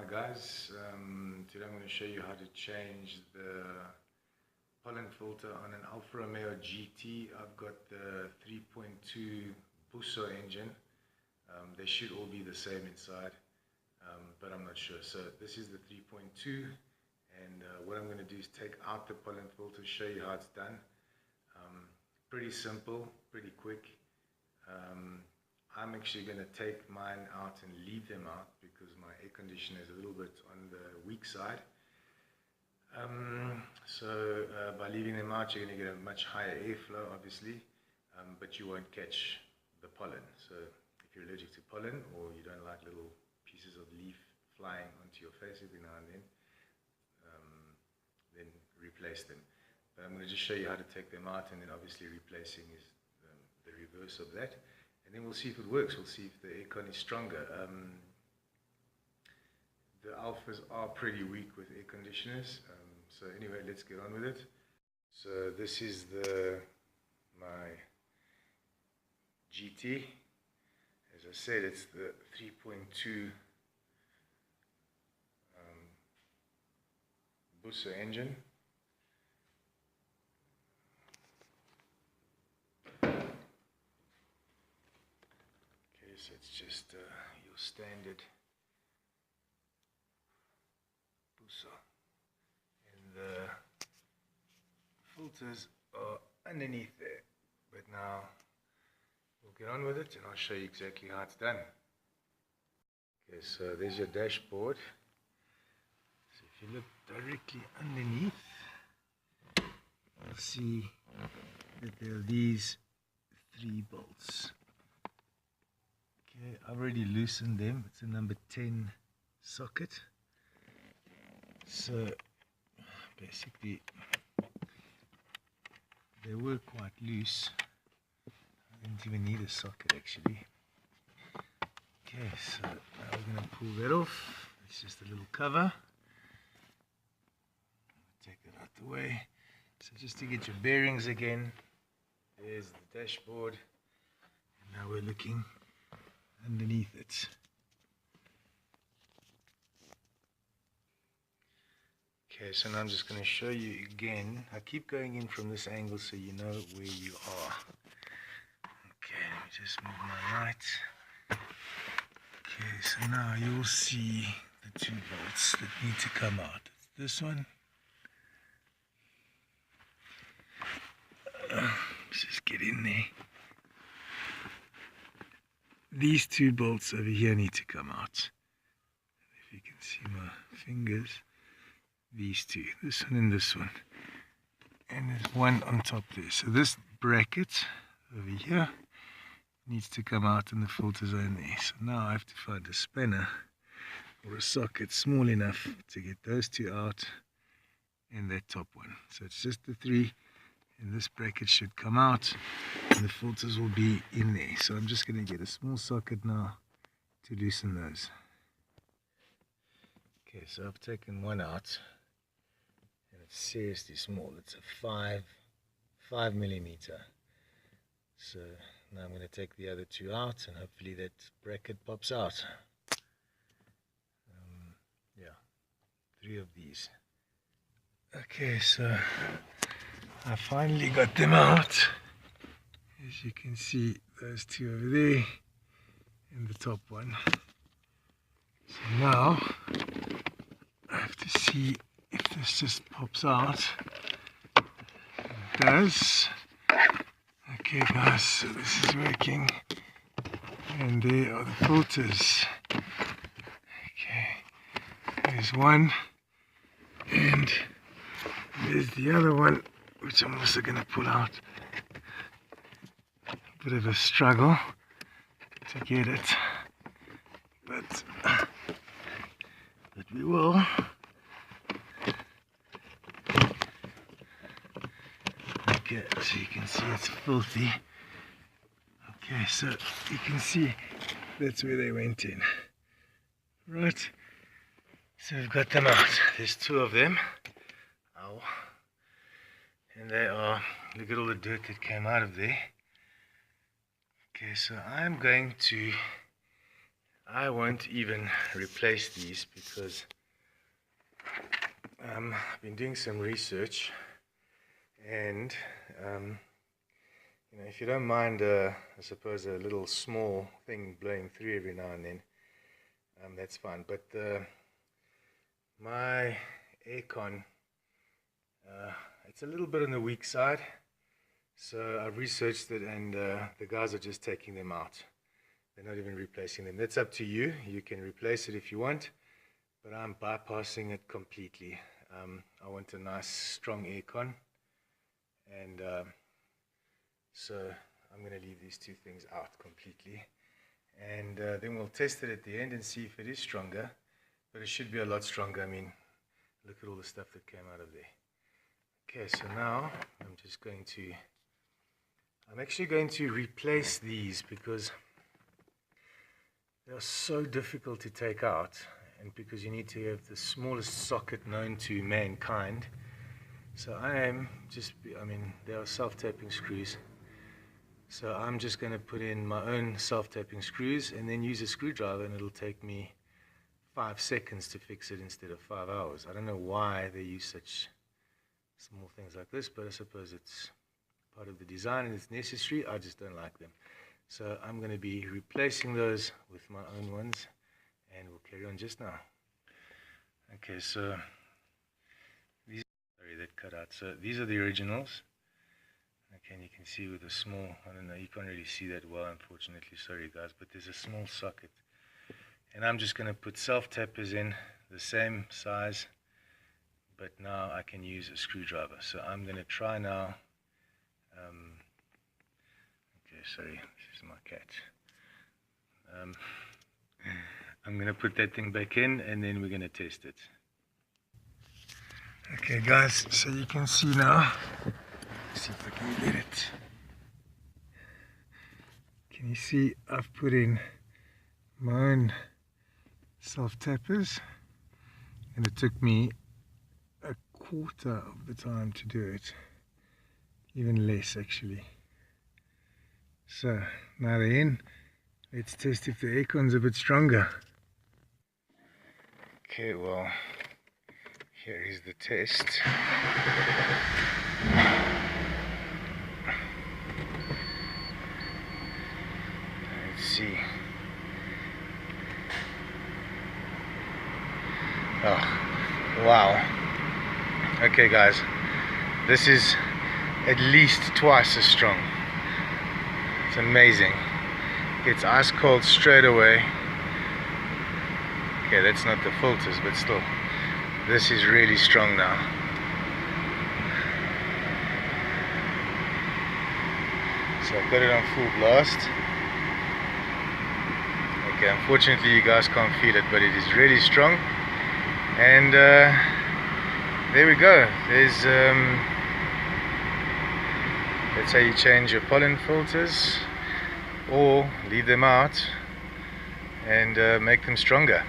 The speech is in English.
Alright guys, today I'm going to show you how to change the pollen filter on an Alfa Romeo GT. I've got the 3.2 Busso engine. They should all be the same inside, but I'm not sure. So this is the 3.2, and what I'm going to do is take out the pollen filter, show you how it's done. Pretty simple, pretty quick. I'm actually going to take mine out and leave them out because my air conditioner is a little bit on the weak side. So by leaving them out, you're going to get a much higher airflow, obviously, but you won't catch the pollen. So if you're allergic to pollen or you don't like little pieces of leaf flying onto your face every now and then replace them. But I'm going to just show you how to take them out, and then obviously replacing is the reverse of that. And then we'll see if it works. We'll see if the aircon is stronger. The Alphas are pretty weak with air conditioners. So anyway, let's get on with it. So this is my GT. As I said, it's the 3.2 Busso engine. So it's just your standard Busso, and the filters are underneath there. But now we'll get on with it and I'll show you exactly how it's done. Okay, so there's your dashboard. So if you look directly underneath, you'll see that there are these 3 bolts. Okay, I've already loosened them. It's a number 10 socket. So basically they were quite loose. I didn't even need a socket actually. Okay, so now we're going to pull that off. It's just a little cover. Take it out the way. So just to get your bearings again, there's the dashboard. And now we're looking underneath it. Okay, so now I'm just going to show you again. I keep going in from this angle so you know where you are. Okay, let me just move my light. Okay, so now you'll see the 2 bolts that need to come out. It's this one. Let's just get in there. These 2 bolts over here need to come out. If you can see my fingers, these 2, this one and this one. And there's one on top there. So this bracket over here needs to come out, and the filters are in there. So now I have to find a spanner or a socket small enough to get those 2 out and that top one. So it's just the 3. And this bracket should come out and the filters will be in there. So I'm just going to get a small socket now to loosen those. Okay, so I've taken one out and it's seriously small. It's a 5 millimeter. So now I'm going to take the other 2 out and hopefully that bracket pops out. Yeah, 3 of these. Okay, so I finally got them out. As you can see, those 2 over there and the top one. So now I have to see if this just pops out. It does. Okay guys, so this is working. And there are the filters. Okay, there's one and there's the other one, which I'm also going to pull out. A bit of a struggle to get it, but we will. Okay, so you can see it's filthy. Okay, so you can see that's where they went in. Right, so we've got them out. There's 2 of them. Ow. And they are, look at all the dirt that came out of there. Okay, so I'm going to I won't even replace these because I've been doing some research, and you know, if you don't mind, I suppose a little small thing blowing through every now and then, that's fine. But my aircon, it's a little bit on the weak side, so I've researched it, and the guys are just taking them out. They're not even replacing them. That's up to you. You can replace it if you want, but I'm bypassing it completely. I want a nice strong aircon, and so I'm going to leave these two things out completely, and then we'll test it at the end and see if it is stronger. But it should be a lot stronger. I mean, look at all the stuff that came out of there. Okay, so now I'm actually going to replace these because they are so difficult to take out, and because you need to have the smallest socket known to mankind. So I mean, they are self-tapping screws. So I'm just going to put in my own self-tapping screws and then use a screwdriver, and it'll take me 5 seconds to fix it instead of 5 hours. I don't know why they use such small things like this, but I suppose it's part of the design and it's necessary. I just don't like them. So I'm going to be replacing those with my own ones, and we'll carry on just now. Okay, so these, sorry, that cut out. So these are the originals. Okay, and you can see with a small, I don't know, you can't really see that well, unfortunately, sorry guys, but there's a small socket. And I'm just going to put self-tappers in the same size, but now I can use a screwdriver. So I'm going to try now. Okay, sorry, this is my cat. I'm going to put that thing back in, and then we're going to test it. Okay guys, so you can see now. Let's see if I can get it. Can you see I've put in my own self-tappers, and it took me a quarter of the time to do it, even less actually. So now they're in. Let's test if the aircon's a bit stronger. Okay, well, here is the test. Let's see. Oh, wow. Okay guys, this is at least twice as strong. It's amazing. It's ice cold straight away. Okay, that's not the filters, but still, this is really strong now. So I've got it on full blast. Okay, unfortunately you guys can't feel it, but it is really strong. And there we go. There's that's how you change your pollen filters, or leave them out and make them stronger.